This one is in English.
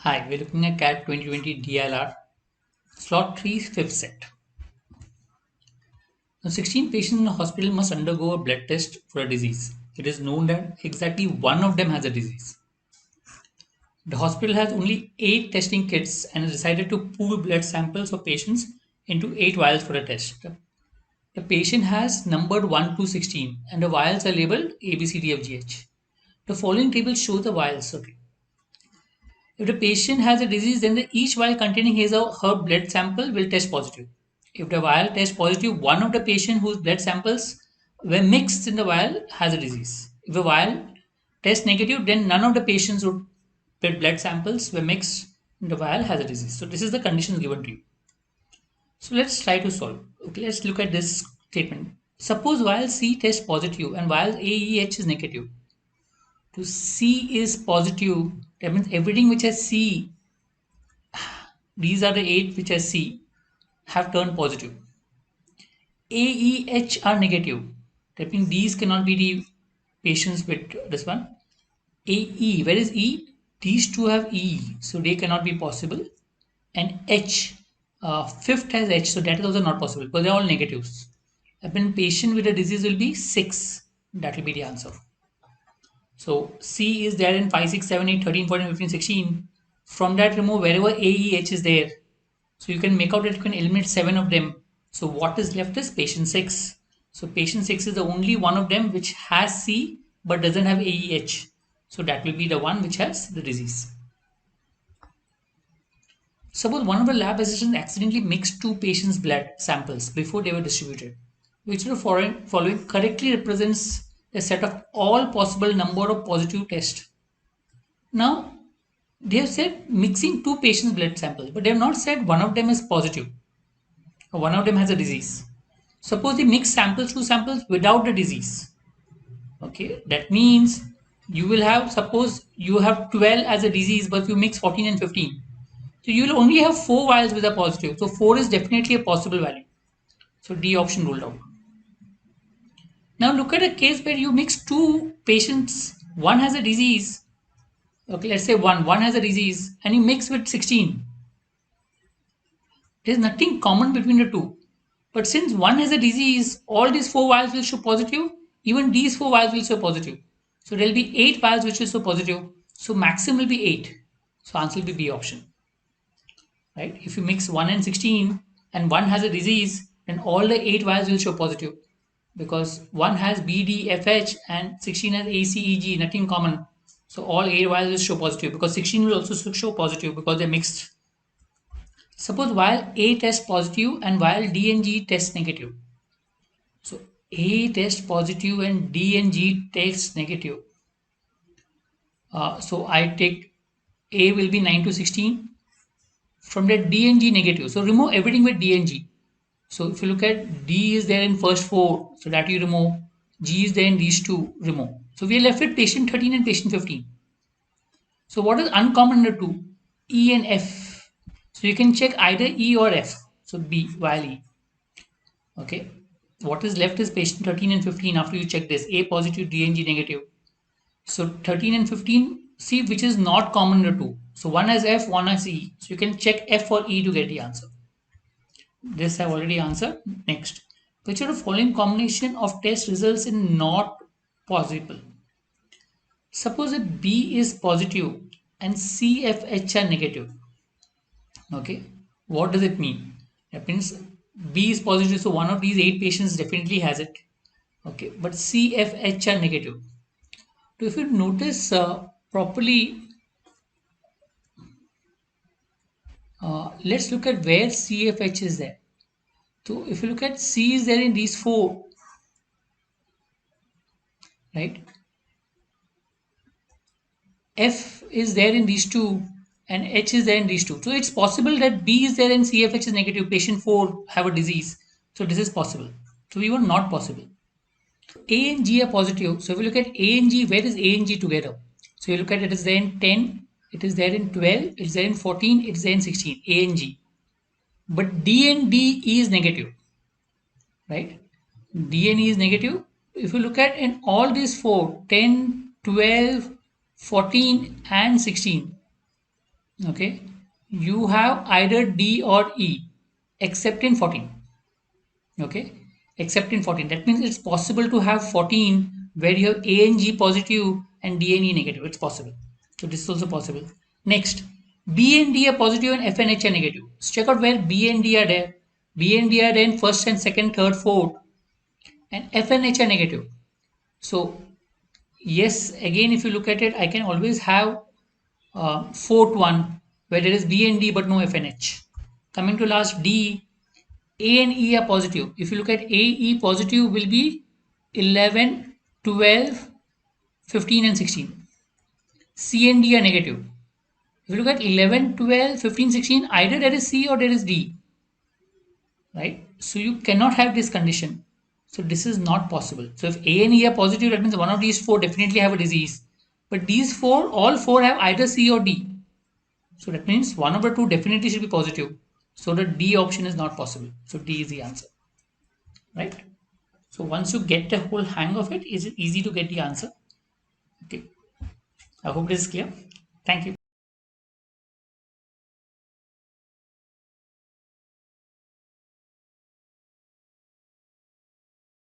Hi, we're looking at CAT 2020 DLR, slot 3, fifth set. Now, 16 patients in a hospital must undergo a blood test for a disease. It is known that exactly one of them has a disease. The hospital has only 8 testing kits and has decided to pool blood samples of patients into 8 vials for a test. The patient has numbered 1 to 16 and the vials are labeled A, B, C, D, F, G, H. The following table shows the vials. Okay. If the patient has a disease, then each vial containing his or her blood sample will test positive. If the vial tests positive, one of the patient whose blood samples were mixed in the vial has a disease. If the vial tests negative, then none of the patients whose blood samples were mixed in the vial has a disease. So this is the conditions given to you. So let's try to solve. Okay, let's look at this statement. Suppose vial C tests positive and vial AEH is negative. To C is positive, that means everything which has C, these are the 8 which has C, have turned positive. A, E, H are negative. That means these cannot be the patients with this one. A, E, where is E? These two have E, so they cannot be possible. And H, fifth has H, so that is also not possible because they are all negatives. That means patient with a disease will be 6. That will be the answer. So C is there in 5, 6, 7, 8, 13, 14, 15, 16. From that, remove wherever A, E, H is there. So you can make out that you can eliminate 7 of them. So what is left is patient 6. So patient 6 is the only one of them which has C but doesn't have AEH. So that will be the one which has the disease. Suppose one of the lab assistants accidentally mixed 2 patients' blood samples before they were distributed. Which of the following correctly represents a set of all possible number of positive tests? Now, they have said mixing 2 patients' blood samples, but they have not said one of them is positive or one of them has a disease. Suppose they mix samples to samples without the disease. Okay, that means you will have, suppose you have 12 as a disease, but you mix 14 and 15. So you will only have 4 vials with a positive. So 4 is definitely a possible value. So D option ruled out. Now look at a case where you mix 2 patients, one has a disease. Okay, let's say one has a disease and you mix with 16. There's nothing common between the two. But since one has a disease, all these 4 vials will show positive. Even these 4 vials will show positive. So there will be 8 vials which will show positive. So maximum will be 8. So answer will be B option. Right? If you mix 1 and 16 and one has a disease, then all the 8 vials will show positive. Because one has BDFH and 16 has ACEG, nothing common. So all 8 vials will show positive because 16 will also show positive because they're mixed. Suppose while A tests positive and while D and G tests negative. So A tests positive and D and G tests negative. So I take A will be 9 to 16. From that D and G negative. So remove everything with D and G. So if you look at D is there in first 4, so that you remove. G is there in these 2, remove. So we are left with patient 13 and patient 15. So what is uncommon in the 2? E and F. So you can check either E or F. So B while E. Okay. What is left is patient 13 and 15 after you check this. A positive, D and G negative. So 13 and 15, see which is not common in the 2. So one has F, one has E. So you can check F or E to get the answer. This I've already answered. Next. Which of the following combination of test results in not possible? Suppose if B is positive and CFH are negative. Okay. What does it mean? That means B is positive, so one of these 8 patients definitely has it. Okay. But CFH are negative. So if you notice properly, let's look at where CFH is there. So if you look at C is there in these 4, right? F is there in these 2 and H is there in these 2. So it's possible that B is there and CFH is negative. Patient 4 have a disease. So this is possible. So we were not possible. A and G are positive. So if you look at A and G, where is A and G together? So you look at it is there in 10, it is there in 12, it is there in 14, it is there in 16. A and G. But D and D is negative. Right? D and E is negative. If you look at in all these 4, 10, 12, 14 and 16, okay, you have either D or E, except in 14. Okay, except in 14. That means it's possible to have 14 where you have A and G positive and D and E negative. It's possible. So this is also possible. Next, B and D are positive and F and H are negative. So check out where B and D are there. B and D are there in first and second, third, fourth, and F and H are negative. So yes, again, if you look at it, I can always have fourth one where there is B and D but no F and H. Coming to last D, A and E are positive. If you look at A, E positive will be 11, 12, 15 and 16. C and D are negative. If you look at 11, 12, 15, 16, either there is C or there is D, right? So you cannot have this condition. So this is not possible. So if A and E are positive, that means one of these four definitely have a disease. But these four, all four have either C or D. So that means one of the two definitely should be positive. So the D option is not possible. So D is the answer, right? So once you get the whole hang of it, is it easy to get the answer? Okay. I hope this is clear. Thank you.